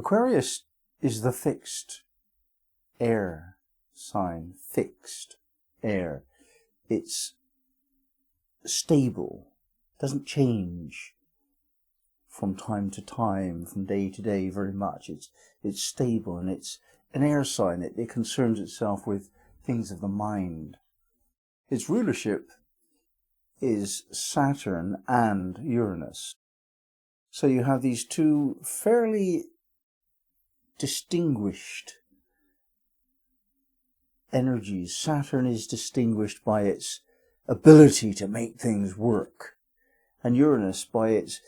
Aquarius is the fixed air sign, fixed air. It's stable, doesn't change from time to time, from day to day very much. It's stable, and it's an air sign. It concerns itself with things of the mind. Its rulership is Saturn and Uranus. So you have these two fairly distinguished energies. Saturn is distinguished by its ability to make things work, and Uranus by its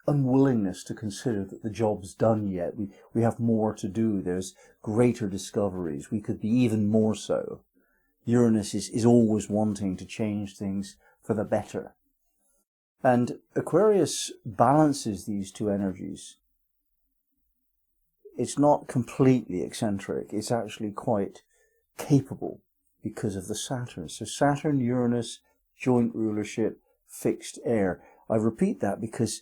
unwillingness to consider that the job's done yet. We have more to do. There's greater discoveries. We could be even more so. Uranus is always wanting to change things for the better. And Aquarius balances these two energies. It's not completely eccentric. It's actually quite capable because of the Saturn. So Saturn, Uranus, joint rulership, fixed air. I repeat that because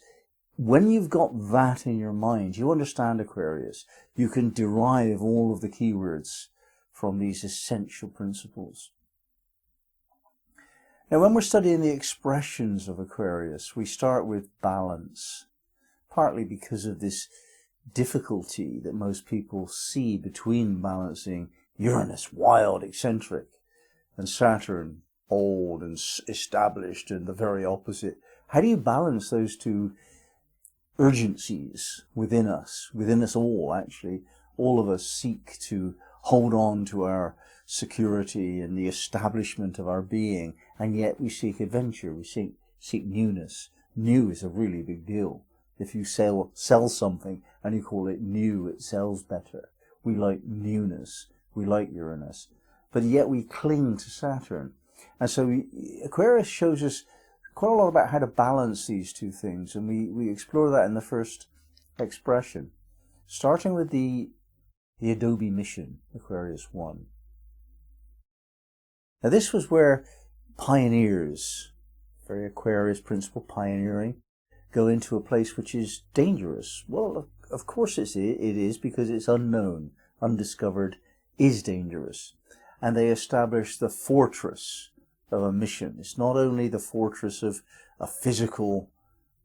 when you've got that in your mind, you understand Aquarius. You can derive all of the keywords from these essential principles. Now, when we're studying the expressions of Aquarius, we start with balance, partly because of this difficulty that most people see between balancing Uranus, wild, eccentric, and Saturn, old and established and the very opposite. How do you balance those two urgencies within us all, actually? All of us seek to hold on to our security and the establishment of our being, and yet we seek adventure, we seek newness. New is a really big deal. If you sell something and you call it new, it sells better. We like newness, we like Uranus, but yet we cling to Saturn. And so Aquarius shows us quite a lot about how to balance these two things, and we explore that in the first expression, starting with the Adobe mission, Aquarius 1. Now this was where pioneers, very Aquarius principle, pioneering, go into a place which is dangerous. Well, of course it is, because it's unknown, undiscovered, is dangerous. And they establish the fortress of a mission. It's not only the fortress of a physical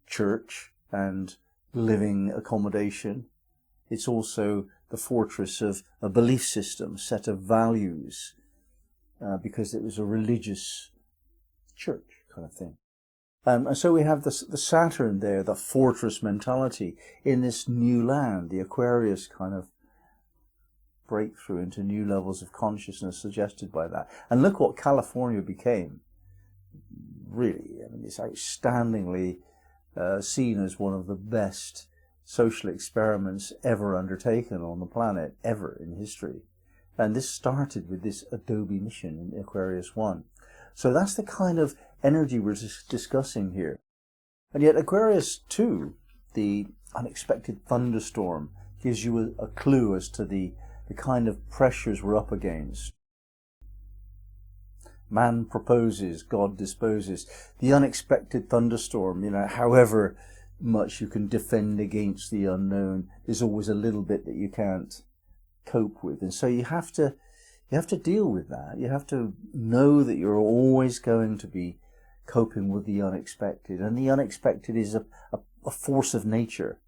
church and living accommodation, it's also the fortress of a belief system, set of values, because it was a religious church kind of thing. And so we have the Saturn there, the fortress mentality in this new land, the Aquarius kind of breakthrough into new levels of consciousness suggested by that. And look what California became. Really, I mean, it's outstandingly seen as one of the best social experiments ever undertaken on the planet, ever in history. And this started with this Adobe mission in Aquarius 1. So that's the kind of energy we're discussing here. And yet Aquarius 2, the unexpected thunderstorm, gives you a clue as to the kind of pressures we're up against. Man proposes, God disposes. The unexpected thunderstorm, however much you can defend against the unknown, there's always a little bit that you can't cope with. And so you have to deal with that. You have to know that you're always going to be coping with the unexpected. And the unexpected is a force of nature,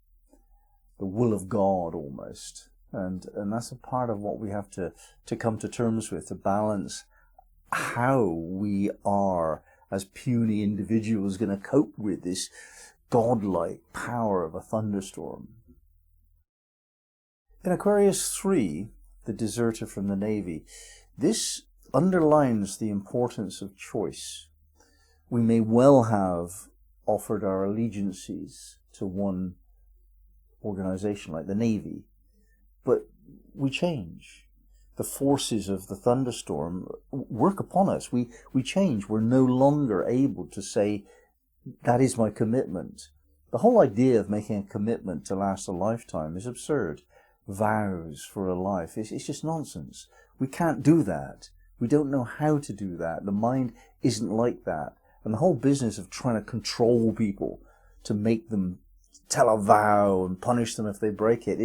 the will of God almost. And that's a part of what we have to come to terms with, to balance how we are as puny individuals going to cope with this godlike power of a thunderstorm. In Aquarius 3, the deserter from the Navy, this underlines the importance of choice. We may well have offered our allegiances to one organization like the Navy, but we change. The forces of the thunderstorm work upon us. We change. We're no longer able to say, that is my commitment. The whole idea of making a commitment to last a lifetime is absurd. Vows for a life, it's just nonsense. We can't do that. We don't know how to do that. The mind isn't like that. And the whole business of trying to control people to make them tell a vow and punish them if they break it.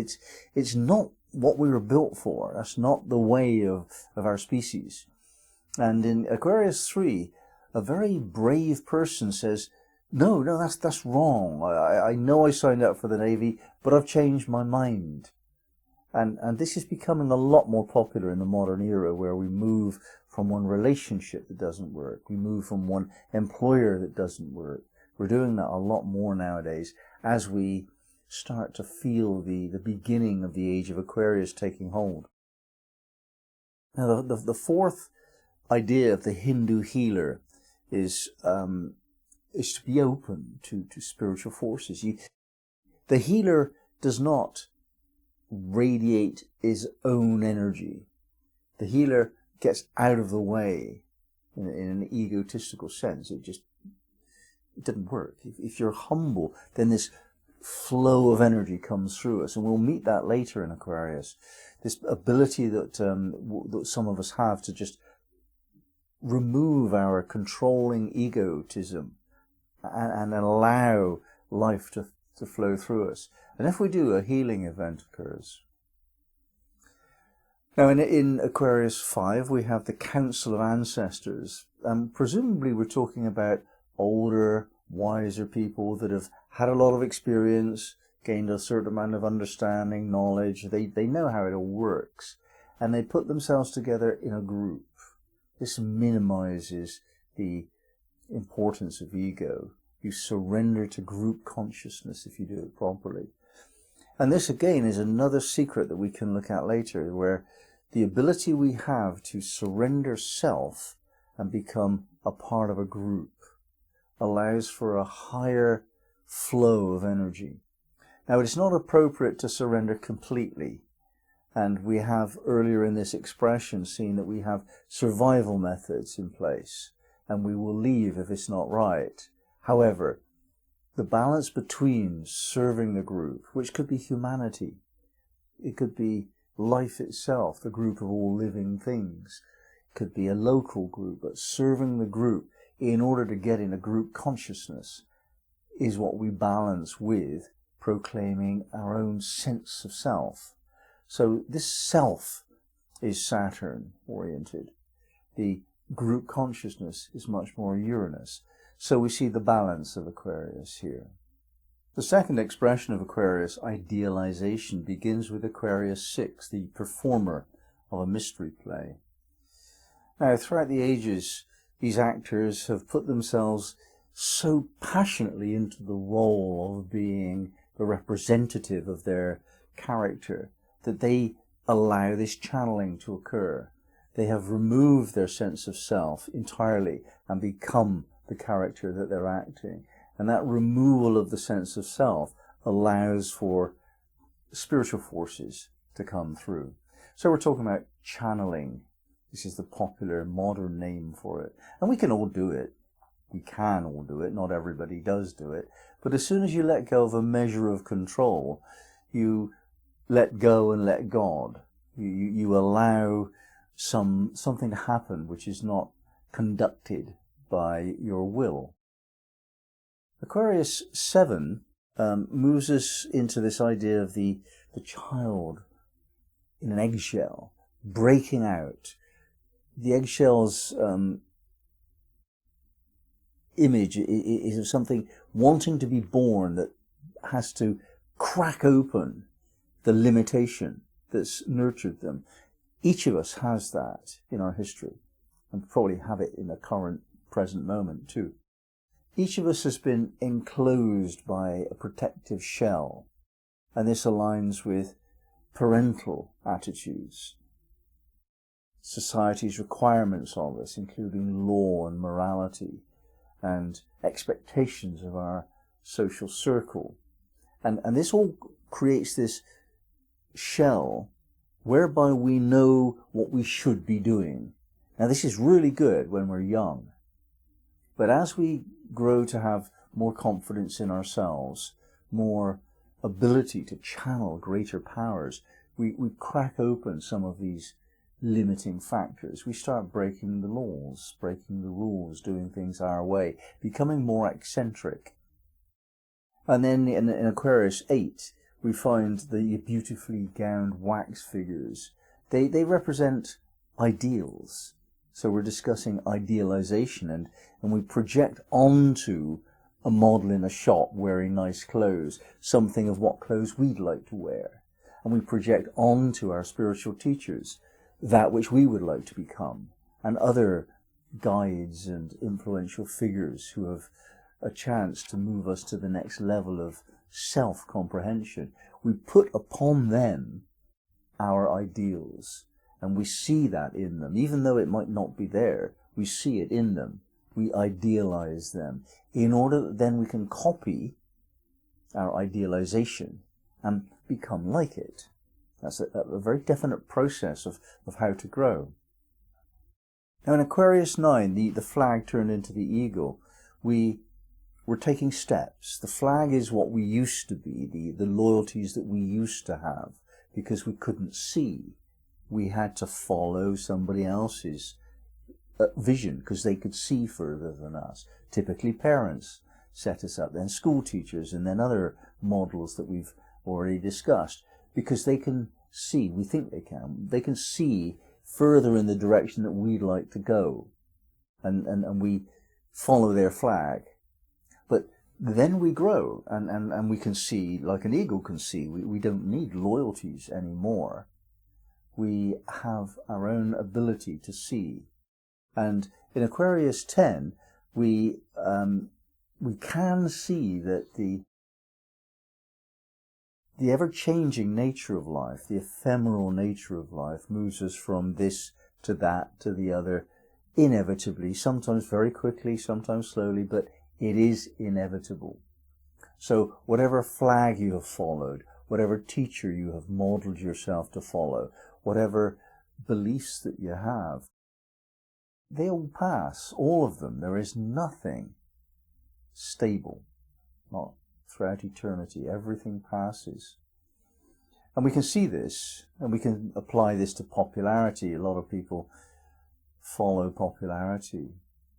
It's not what we were built for. That's not the way of our species. And in Aquarius 3, a very brave person says, no, that's wrong. I know I signed up for the Navy, but I've changed my mind. And this is becoming a lot more popular in the modern era, where we move from one relationship that doesn't work. We move from one employer that doesn't work. We're doing that a lot more nowadays as we start to feel the beginning of the age of Aquarius taking hold. Now, the fourth idea of the Hindu healer is to be open to spiritual forces. The healer does not radiate his own energy. The healer gets out of the way in an egotistical sense. It didn't work. If you're humble, then this flow of energy comes through us, and we'll meet that later in Aquarius. This ability that some of us have to just remove our controlling egotism and allow life to flow through us. And if we do, a healing event occurs. Now, in Aquarius 5, we have the Council of Ancestors. Presumably, we're talking about older, wiser people that have had a lot of experience, gained a certain amount of understanding, knowledge. They know how it all works, and they put themselves together in a group. This minimizes the importance of ego. You surrender to group consciousness if you do it properly. And this, again, is another secret that we can look at later, where the ability we have to surrender self and become a part of a group allows for a higher flow of energy. Now, it's not appropriate to surrender completely. And we have earlier in this expression seen that we have survival methods in place, and we will leave if it's not right. However, the balance between serving the group, which could be humanity, it could be life itself, the group of all living things, it could be a local group, but serving the group in order to get in a group consciousness is what we balance with proclaiming our own sense of self. So this self is Saturn oriented. The group consciousness is much more Uranus. So we see the balance of Aquarius here. The second expression of Aquarius, idealization, begins with Aquarius 6, the performer of a mystery play. Now, throughout the ages, these actors have put themselves so passionately into the role of being the representative of their character that they allow this channeling to occur. They have removed their sense of self entirely and become the character that they're acting. And that removal of the sense of self allows for spiritual forces to come through. So we're talking about channeling. This is the popular modern name for it. And we can all do it. We can all do it. Not everybody does do it. But as soon as you let go of a measure of control, you let go and let God. You allow something to happen which is not conducted by your will. Aquarius 7 moves us into this idea of the child in an eggshell, breaking out. The eggshell's image is of something wanting to be born that has to crack open the limitation that's nurtured them. Each of us has that in our history, and probably have it in the current present moment too. Each of us has been enclosed by a protective shell, and this aligns with parental attitudes, society's requirements of us, including law and morality, and expectations of our social circle. And this all creates this shell whereby we know what we should be doing. Now, this is really good when we're young. But as we grow to have more confidence in ourselves, more ability to channel greater powers, we crack open some of these limiting factors. We start breaking the laws, breaking the rules, doing things our way, becoming more eccentric. And then in Aquarius 8, we find the beautifully gowned wax figures. They represent ideals. So we're discussing idealization, and we project onto a model in a shop wearing nice clothes something of what clothes we'd like to wear. And we project onto our spiritual teachers that which we would like to become, and other guides and influential figures who have a chance to move us to the next level of self-comprehension. We put upon them our ideals, and we see that in them. Even though it might not be there, we see it in them. We idealize them in order that then we can copy our idealization and become like it. That's a very definite process of how to grow. Now in Aquarius 9, the flag turned into the eagle, we're taking steps. The flag is what we used to be, the loyalties that we used to have, because we couldn't see. We had to follow somebody else's vision because they could see further than us. Typically parents set us up, then school teachers, and then other models that we've already discussed, because they can see, we think they can see further in the direction that we'd like to go, and we follow their flag. But then we grow, and we can see, like an eagle can see. We don't need loyalties anymore. We have our own ability to see. And in Aquarius 10, we can see that the ever-changing nature of life, the ephemeral nature of life, moves us from this to that to the other, inevitably, sometimes very quickly, sometimes slowly, but it is inevitable. So whatever flag you have followed, whatever teacher you have modeled yourself to follow, whatever beliefs that you have, they all pass, all of them. There is nothing stable, not throughout eternity. Everything passes. And we can see this, and we can apply this to popularity. A lot of people follow popularity,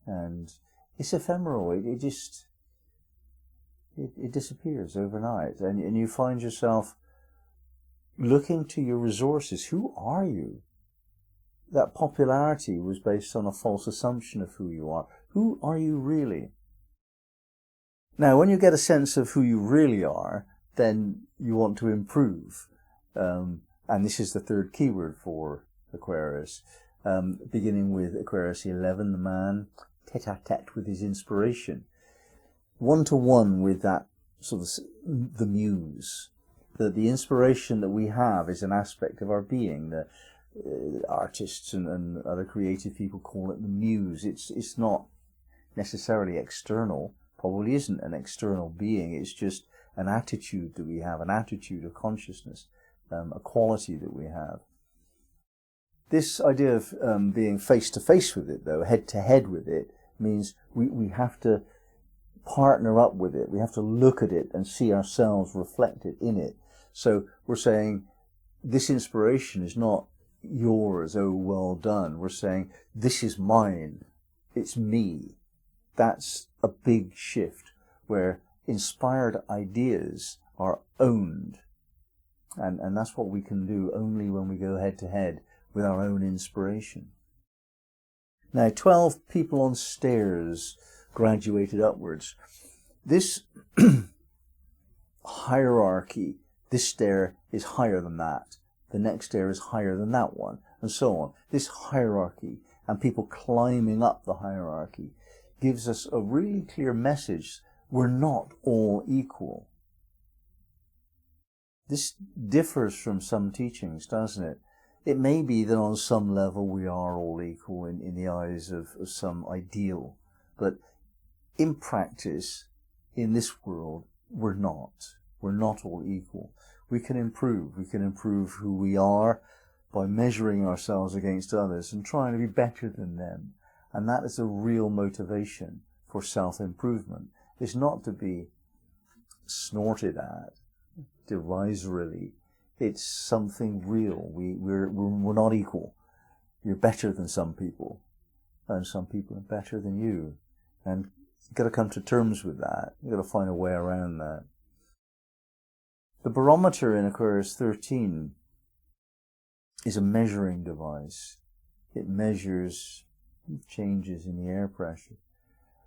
and it's ephemeral. It disappears overnight, and you find yourself looking to your resources. Who are you? That popularity was based on a false assumption of who you are. Who are you really? Now, when you get a sense of who you really are, then you want to improve. And this is the third keyword for Aquarius. Beginning with Aquarius 11, the man, tête-à-tête with his inspiration. One-to-one with that sort of the muse. The inspiration that we have is an aspect of our being. The artists and other creative people call it the muse. It's not necessarily external, probably isn't an external being. It's just an attitude that we have, an attitude of consciousness, a quality that we have. This idea of being face-to-face with it, though, head-to-head with it, means we have to partner up with it. We have to look at it and see ourselves reflected in it. So we're saying this inspiration is not yours, oh well done. We're saying this is mine, it's me. That's a big shift where inspired ideas are owned, and that's what we can do only when we go head to head with our own inspiration. Now 12 people on stairs graduated upwards. This hierarchy, this stair is higher than that. The next stair is higher than that one, and so on. This hierarchy, and people climbing up the hierarchy, gives us a really clear message. We're not all equal. This differs from some teachings, doesn't it? It may be that on some level we are all equal in the eyes of some ideal, but in practice, in this world, we're not. We're not all equal. We can improve. We can improve who we are by measuring ourselves against others and trying to be better than them. And that is a real motivation for self-improvement. It's not to be snorted at derisively. It's something real. We're not equal. You're better than some people, and some people are better than you. And you've got to come to terms with that. You've got to find a way around that. The barometer in Aquarius 13 is a measuring device. It measures changes in the air pressure,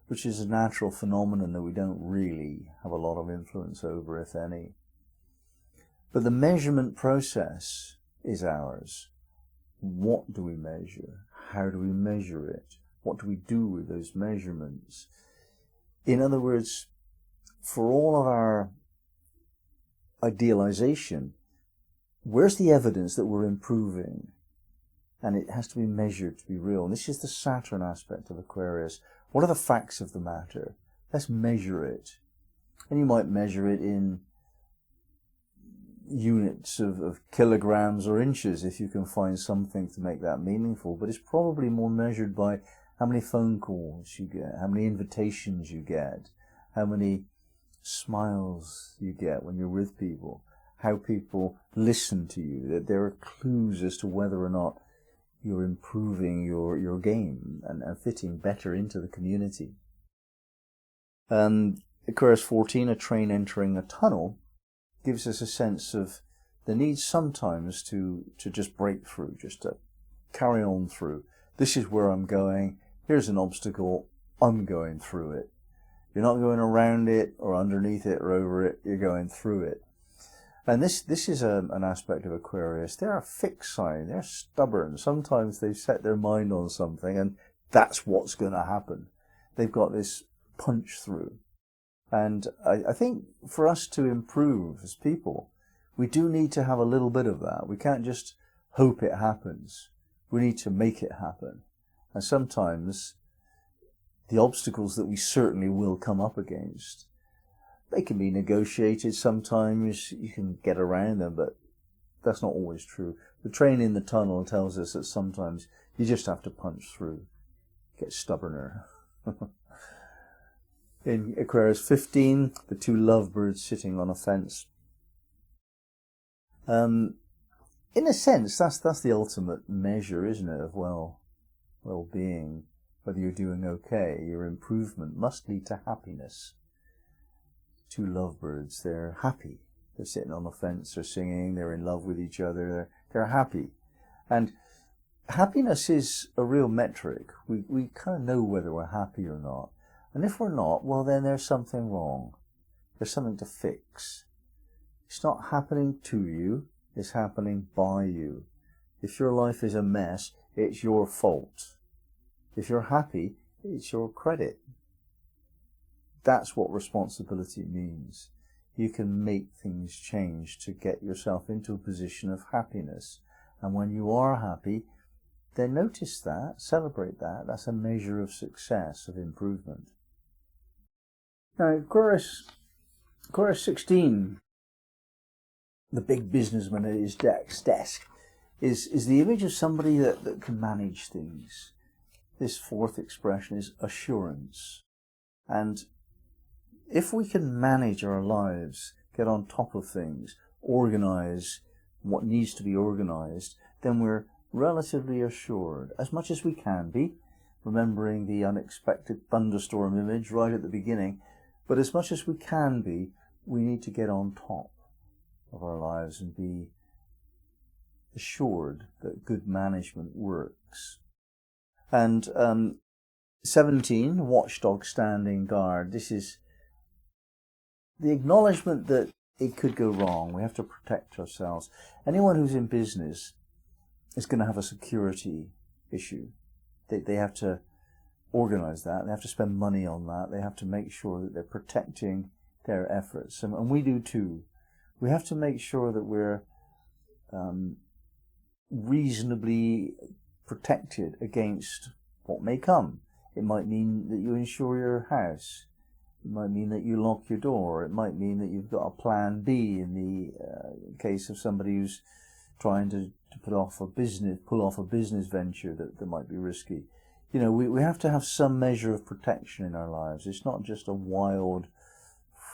which is a natural phenomenon that we don't really have a lot of influence over, if any. But the measurement process is ours. What do we measure? How do we measure it? What do we do with those measurements? In other words, for all of our idealization, where's the evidence that we're improving? And it has to be measured to be real. And this is the Saturn aspect of Aquarius. What are the facts of the matter? Let's measure it. And you might measure it in units of kilograms or inches if you can find something to make that meaningful. But it's probably more measured by how many phone calls you get, how many invitations you get, how many smiles you get when you're with people, how people listen to you, that there are clues as to whether or not you're improving your game and fitting better into the community. Aquarius 14, a train entering a tunnel, gives us a sense of the need sometimes to just break through, just to carry on through. This is where I'm going. Here's an obstacle. I'm going through it. You're not going around it or underneath it or over it. You're going through it. And this is an aspect of Aquarius. They're a fixed sign. They're stubborn. Sometimes they set their mind on something and that's what's going to happen. They've got this punch through. And I think for us to improve as people, we do need to have a little bit of that. We can't just hope it happens. We need to make it happen. And sometimes the obstacles that we certainly will come up against, they can be negotiated. Sometimes you can get around them, but that's not always true. The train in the tunnel tells us that sometimes you just have to punch through, get stubborner. In Aquarius 15, the two lovebirds sitting on a fence. In a sense, that's the ultimate measure, isn't it, of well-being. Whether you're doing okay, your improvement must lead to happiness. Two lovebirds, they're happy. They're sitting on the fence, they're singing, they're in love with each other, they're happy. And happiness is a real metric. We kind of know whether we're happy or not. And if we're not, well then there's something wrong. There's something to fix. It's not happening to you, it's happening by you. If your life is a mess, it's your fault. If you're happy, it's your credit. That's what responsibility means. You can make things change to get yourself into a position of happiness. And when you are happy, then notice that, celebrate that. That's a measure of success, of improvement. Now, Aquarius 16, the big businessman at his desk, is the image of somebody that can manage things. This fourth expression is assurance. And if we can manage our lives, get on top of things, organize what needs to be organized, then we're relatively assured, as much as we can be, remembering the unexpected thunderstorm image right at the beginning. But as much as we can be, we need to get on top of our lives and be assured that good management works. And 17, watchdog standing guard. This is the acknowledgement that it could go wrong. We have to protect ourselves. Anyone who's in business is going to have a security issue. They have to organize that. They have to spend money on that. They have to make sure that they're protecting their efforts. And we do too. We have to make sure that we're reasonably protected against what may come. It might mean that you insure your house. It might mean that you lock your door. It might mean that you've got a plan B in the case of somebody who's trying to pull off a business venture that might be risky. You know, we have to have some measure of protection in our lives. It's not just a wild,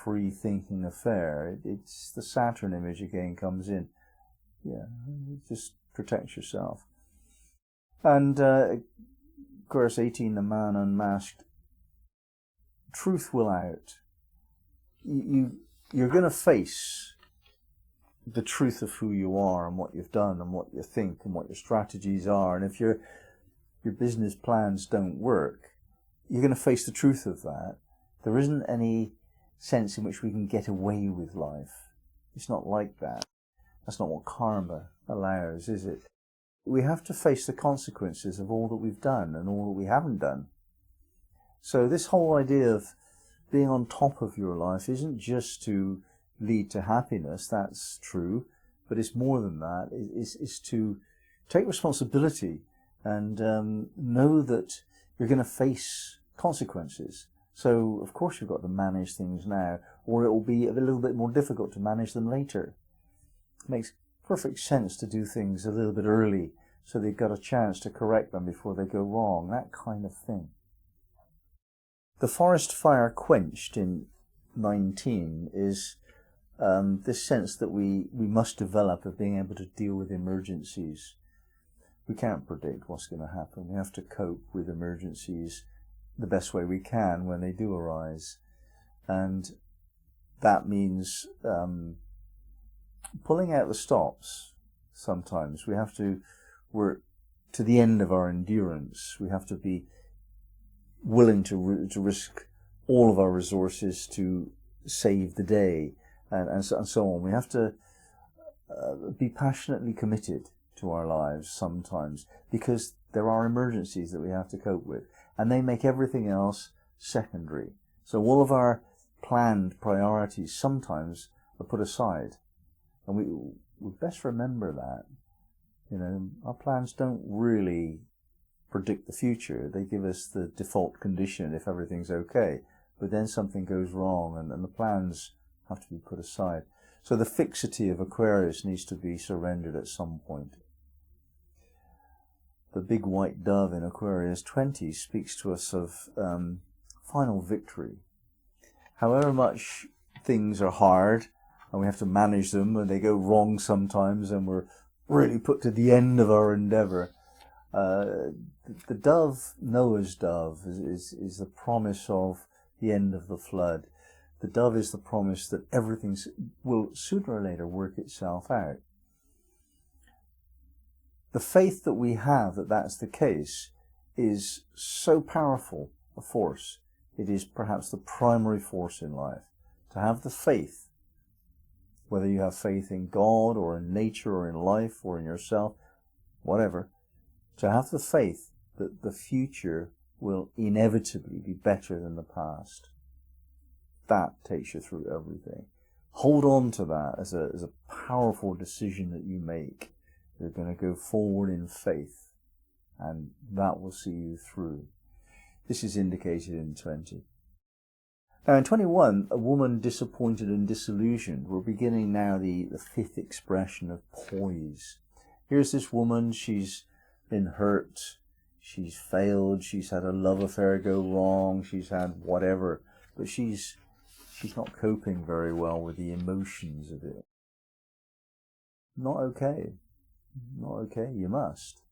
free-thinking affair. It's the Saturn image again comes in. Yeah, just protect yourself. And of course, 18, the man unmasked. Truth will out. You're going to face the truth of who you are and what you've done and what you think and what your strategies are. And if your business plans don't work, you're going to face the truth of that. There isn't any sense in which we can get away with life. It's not like that. That's not what karma allows, is it? We have to face the consequences of all that we've done and all that we haven't done. So this whole idea of being on top of your life isn't just to lead to happiness, that's true, but it's more than that. It's to take responsibility and know that you're going to face consequences. So, of course, you've got to manage things now, or it will be a little bit more difficult to manage them later. It makes perfect sense to do things a little bit early so they've got a chance to correct them before they go wrong, that kind of thing. The forest fire quenched in 19 is this sense that we must develop of being able to deal with emergencies. We can't predict what's going to happen. We have to cope with emergencies the best way we can when they do arise. And that means pulling out the stops sometimes. We have to work to the end of our endurance. We have to be willing to risk all of our resources to save the day and so on. We have to be passionately committed to our lives sometimes because there are emergencies that we have to cope with, and they make everything else secondary. So all of our planned priorities sometimes are put aside, and we best remember that. You know, our plans don't really predict the future. They give us the default condition if everything's okay, but then something goes wrong and the plans have to be put aside. So the fixity of Aquarius needs to be surrendered at some point. The big white dove in Aquarius 20 speaks to us of final victory. However much things are hard and we have to manage them and they go wrong sometimes and we're really put to the end of our endeavour, the dove, Noah's dove, is the promise of the end of the flood. The dove is the promise that everything will sooner or later work itself out. The faith that we have that that's the case is so powerful a force. It is perhaps the primary force in life. To have the faith, whether you have faith in God or in nature or in life or in yourself, whatever, to have the faith that the future will inevitably be better than the past. That takes you through everything. Hold on to that as a powerful decision that you make. You're going to go forward in faith, and that will see you through. This is indicated in 20. Now in 21, a woman disappointed and disillusioned. We're beginning now the fifth expression of poise. Here's this woman, she's been hurt, she's failed, she's had a love affair go wrong, she's had whatever, but she's not coping very well with the emotions of it. Not okay. Not okay. You must.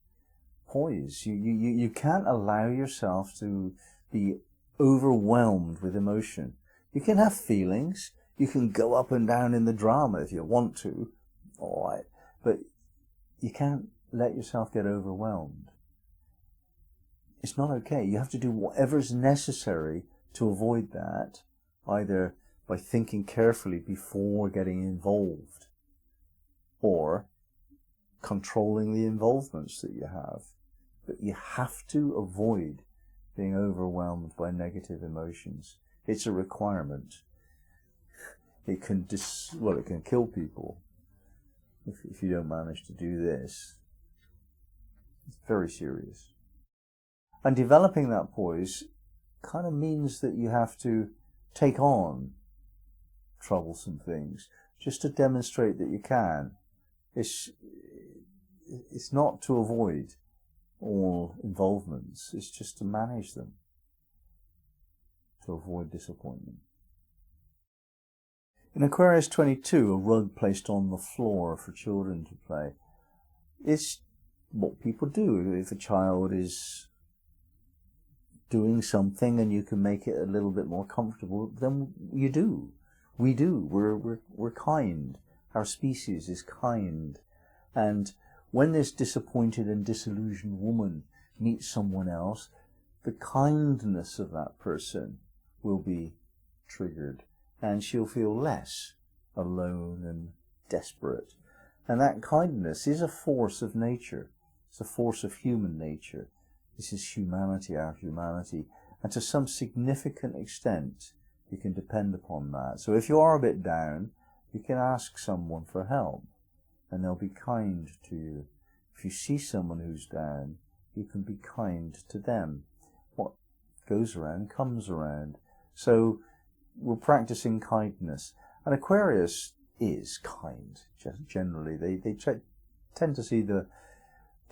Poise. You can't allow yourself to be overwhelmed with emotion. You can have feelings. You can go up and down in the drama if you want to. All right. But you can't let yourself get overwhelmed. It's not okay. You have to do whatever's necessary to avoid that, either by thinking carefully before getting involved or controlling the involvements that you have. But you have to avoid being overwhelmed by negative emotions. It's a requirement. It can it can kill people if you don't manage to do this. It's very serious. And developing that poise kind of means that you have to take on troublesome things just to demonstrate that you can. It's not to avoid all involvements, it's just to manage them, to avoid disappointment. In Aquarius 22, a rug placed on the floor for children to play. It's what people do. If a child is doing something and you can make it a little bit more comfortable, then you do. We do. We're kind. our species is kind. And when this disappointed and disillusioned woman meets someone else, the kindness of that person will be triggered, and she'll feel less alone and desperate. And that kindness is a force of nature. It's a force of human nature. This is humanity, our humanity. And to some significant extent, you can depend upon that. So if you are a bit down, you can ask someone for help, and they'll be kind to you. If you see someone who's down, you can be kind to them. What goes around comes around. So we're practicing kindness. And Aquarius is kind, generally. They tend to see the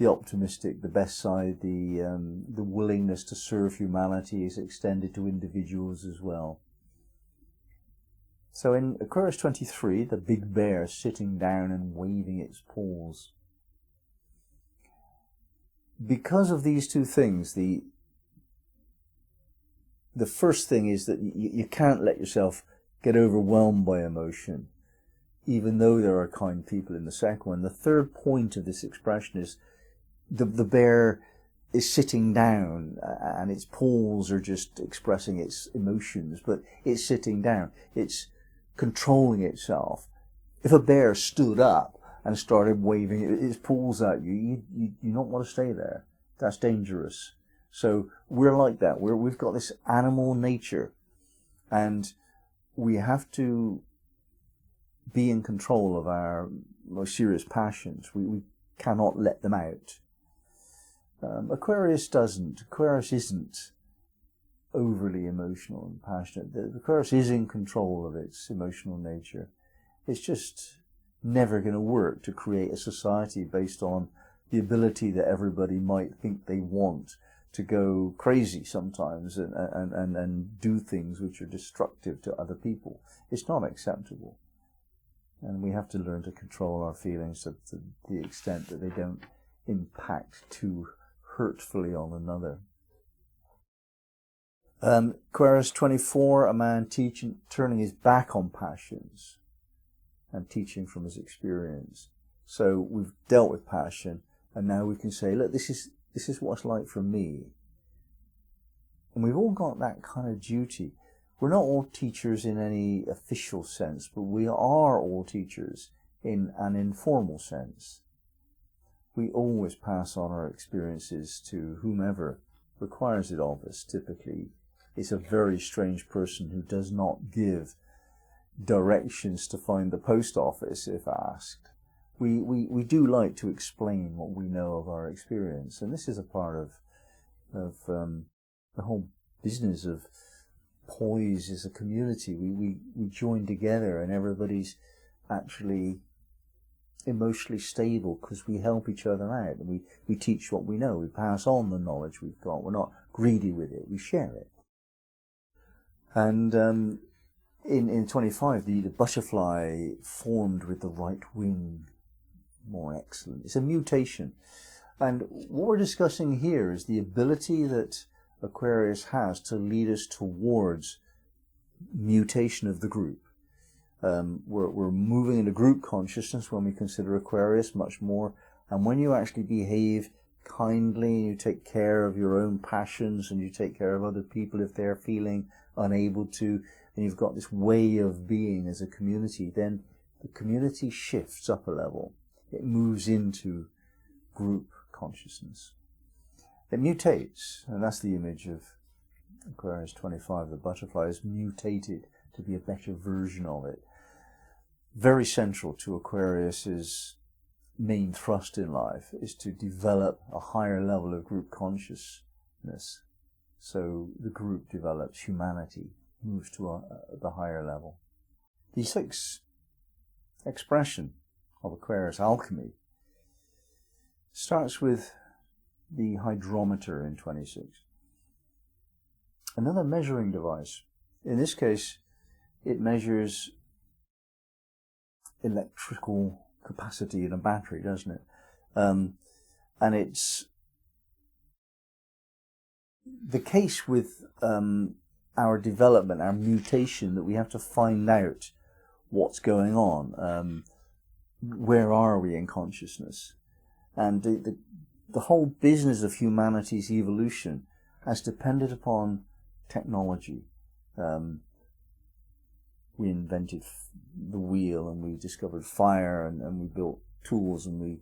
optimistic, the best side, the willingness to serve humanity is extended to individuals as well. So in Aquarius 23, the big bear sitting down and waving its paws. Because of these two things, the first thing is that you can't let yourself get overwhelmed by emotion, even though there are kind people in the second one. The third point of this expression is the bear is sitting down, and its paws are just expressing its emotions, but it's sitting down. It's controlling itself. If a bear stood up and started waving its paws at you, you don't want to stay there. That's dangerous. So we're like that. We've got this animal nature, and we have to be in control of our most serious passions. We cannot let them out. Aquarius doesn't. Aquarius isn't overly emotional and passionate. The Aquarius is in control of its emotional nature. It's just never going to work to create a society based on the ability that everybody might think they want to go crazy sometimes and do things which are destructive to other people. It's not acceptable. And we have to learn to control our feelings to the extent that they don't impact too hurtfully on another. Aquarius 24, a man turning his back on passions and teaching from his experience. So we've dealt with passion, and now we can say, look, this is what it's like for me. And we've all got that kind of duty. We're not all teachers in any official sense, but we are all teachers in an informal sense. We always pass on our experiences to whomever requires it of us. Typically, it's a very strange person who does not give directions to find the post office if asked. We do like to explain what we know of our experience, and this is a part of the whole business of poise as a community. We join together, and everybody's actually emotionally stable because we help each other out, and we teach what we know. We pass on the knowledge we've got. We're not greedy with it. We share it. And in 25, the butterfly formed with the right wing. More excellent. It's a mutation. And what we're discussing here is the ability that Aquarius has to lead us towards mutation of the group. We're moving into group consciousness when we consider Aquarius much more. And when you actually behave kindly, and you take care of your own passions, and you take care of other people if they're feeling unable to, and you've got this way of being as a community, then the community shifts up a level. It moves into group consciousness. It mutates, and that's the image of Aquarius 25. The butterfly is mutated to be a better version of it. Very central to Aquarius's main thrust in life is to develop a higher level of group consciousness. So the group develops, humanity moves to the higher level. The sixth expression of Aquarius alchemy starts with the hydrometer in 26. Another measuring device. In this case, it measures electrical capacity in a battery, doesn't it? And it's the case with our development, our mutation, that we have to find out what's going on. where are we in consciousness? And the whole business of humanity's evolution has depended upon technology. We invented the wheel, and we discovered fire, and we built tools, and we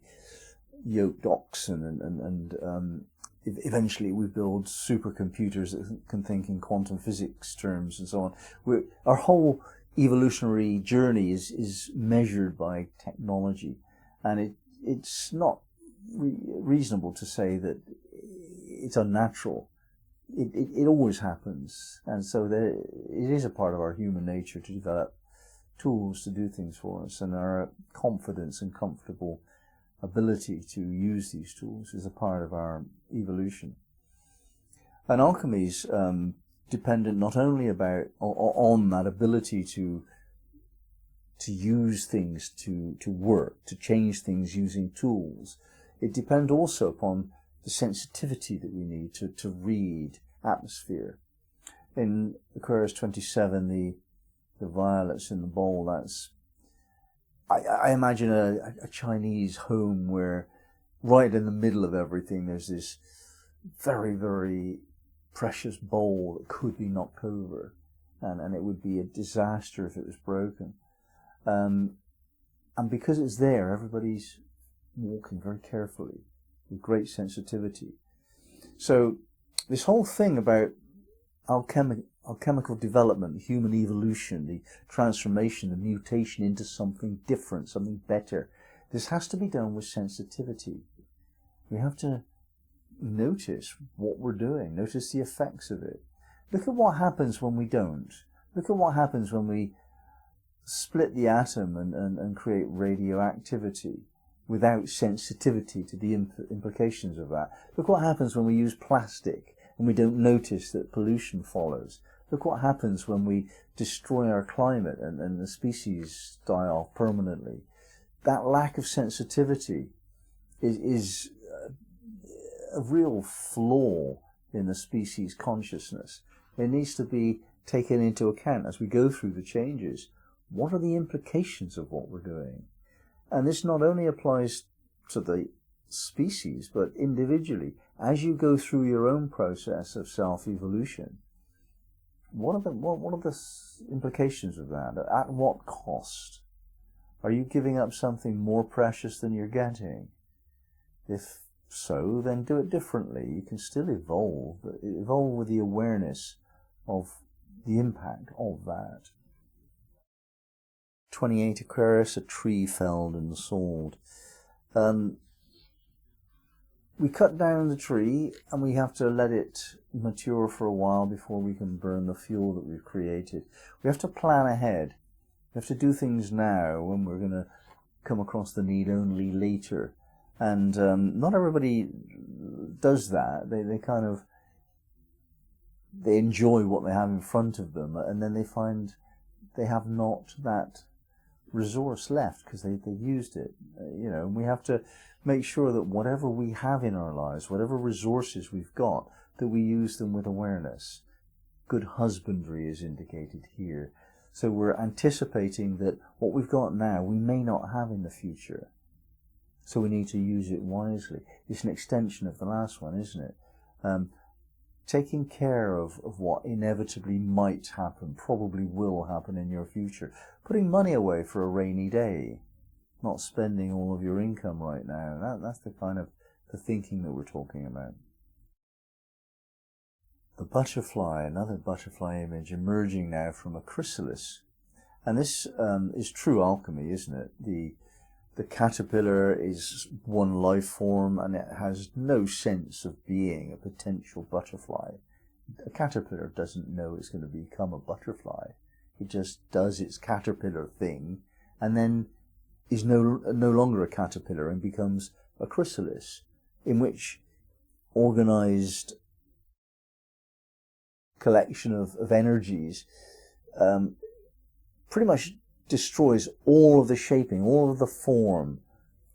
yoked oxen, and eventually we build supercomputers that can think in quantum physics terms and so on. Our whole evolutionary journey is measured by technology, and it's not reasonable to say that it's unnatural. It always happens, and so it is a part of our human nature to develop tools to do things for us, and our confidence and comfortable ability to use these tools is a part of our evolution. And alchemy's dependent not only on that ability to use things to work, to change things using tools. It depends also upon the sensitivity that we need to read atmosphere. In Aquarius 27, the violets in the bowl, that's, I imagine a Chinese home where right in the middle of everything there's this very, very precious bowl that could be knocked over, and it would be a disaster if it was broken. And because it's there, everybody's walking very carefully with great sensitivity. So this whole thing about alchemical development, human evolution, the transformation, the mutation into something different, something better, this has to be done with sensitivity. We have to notice what we're doing, notice the effects of it. Look at what happens when we don't. Look at what happens when we split the atom and create radioactivity without sensitivity to the implications of that. Look what happens when we use plastic and we don't notice that pollution follows. Look what happens when we destroy our climate and the species die off permanently. That lack of sensitivity is a real flaw in the species consciousness. It needs to be taken into account as we go through the changes. What are the implications of what we're doing? And this not only applies to the species, but individually. As you go through your own process of self-evolution, what are the implications of that? At what cost? Are you giving up something more precious than you're getting? If so, then do it differently. You can still evolve, but evolve with the awareness of the impact of that. 28 Aquarius, a tree felled and sold. We cut down the tree and we have to let it mature for a while before we can burn the fuel that we've created. We have to plan ahead. We have to do things now when we're going to come across the need only later. And not everybody does that. They enjoy what they have in front of them, and then they find they have not that resource left because they used it. We have to make sure that whatever we have in our lives, whatever resources we've got, that we use them with awareness. Good husbandry is indicated here. So we're anticipating that what we've got now we may not have in the future. So we need to use it wisely. It's an extension of the last one, isn't it? Taking care of what inevitably might happen, probably will happen in your future. Putting money away for a rainy day. Not spending all of your income right now. That's the kind of the thinking that we're talking about. The butterfly, another butterfly image emerging now from a chrysalis. And this is true alchemy, isn't it? The caterpillar is one life form and it has no sense of being a potential butterfly. A caterpillar doesn't know it's going to become a butterfly. It just does its caterpillar thing and then is no longer a caterpillar and becomes a chrysalis, in which organized collection of energies pretty much destroys all of the shaping, all of the form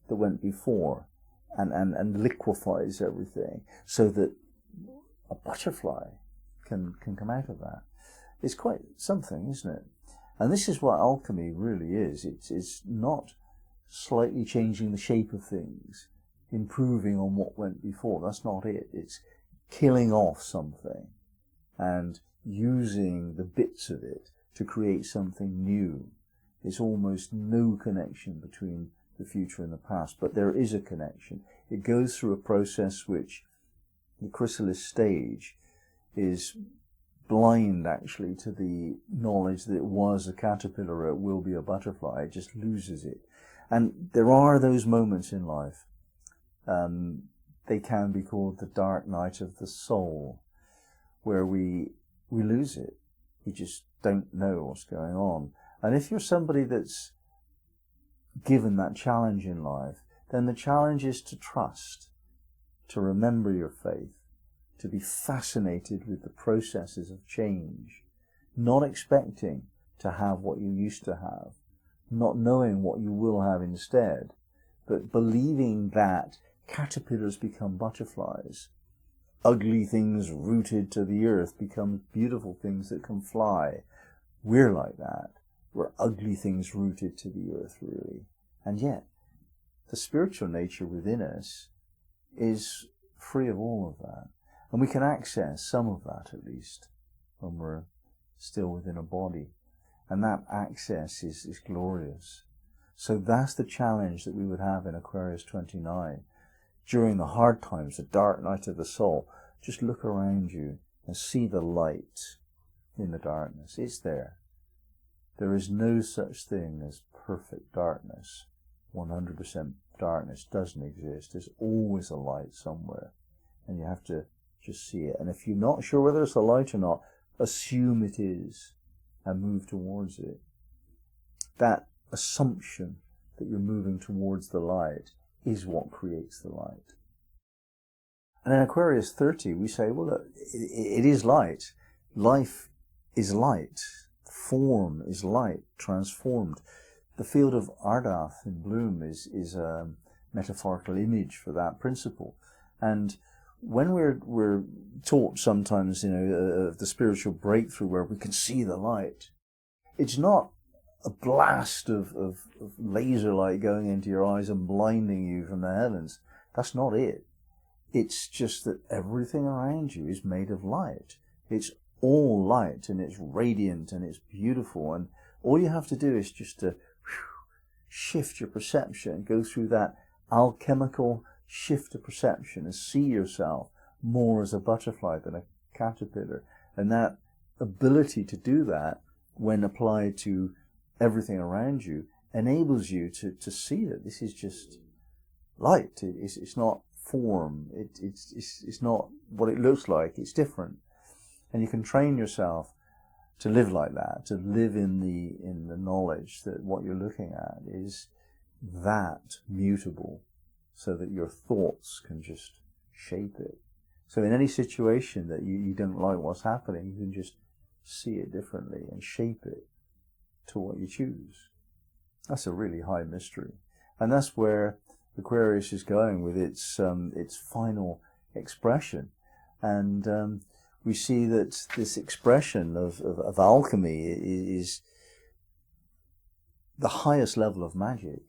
that went before, and liquefies everything so that a butterfly can come out of that. It's quite something, isn't it? And this is what alchemy really is. It's not slightly changing the shape of things, improving on what went before. That's not it. It's killing off something and using the bits of it to create something new. There's almost no connection between the future and the past, but there is a connection. It goes through a process which the chrysalis stage is blind actually to the knowledge that it was a caterpillar, it will be a butterfly. It just loses it. And there are those moments in life. They can be called the dark night of the soul, where we lose it. We just don't know what's going on. And if you're somebody that's given that challenge in life, then the challenge is to trust, to remember your faith, to be fascinated with the processes of change, not expecting to have what you used to have, not knowing what you will have instead, but believing that caterpillars become butterflies, ugly things rooted to the earth become beautiful things that can fly. We're like that. We're ugly things rooted to the earth, really. And yet, the spiritual nature within us is free of all of that. And we can access some of that, at least, when we're still within a body. And that access is glorious. So that's the challenge that we would have in Aquarius 29. During the hard times, the dark night of the soul, just look around you and see the light in the darkness. It's there. There is no such thing as perfect darkness. 100% darkness doesn't exist. There's always a light somewhere. And you have to just see it. And if you're not sure whether it's a light or not, assume it is and move towards it. That assumption that you're moving towards the light is what creates the light. And in Aquarius 30, we say, well, look, it is light. Life is light. Form is light, transformed. The field of Ardath in bloom is a metaphorical image for that principle. And when we're taught sometimes, of the spiritual breakthrough where we can see the light, it's not a blast of laser light going into your eyes and blinding you from the heavens. That's not it. It's just that everything around you is made of light. It's all light, and it's radiant, and it's beautiful, and all you have to do is just to shift your perception, go through that alchemical shift of perception and see yourself more as a butterfly than a caterpillar. And that ability to do that, when applied to everything around you, enables you to see that this is just light. It's not form. It's not what it looks like. It's different. And you can train yourself to live like that, to live in the knowledge that what you're looking at is that mutable, so that your thoughts can just shape it. So in any situation that you don't like what's happening, you can just see it differently and shape it to what you choose. That's a really high mystery. And that's where Aquarius is going with its final expression. And we see that this expression of alchemy is the highest level of magic.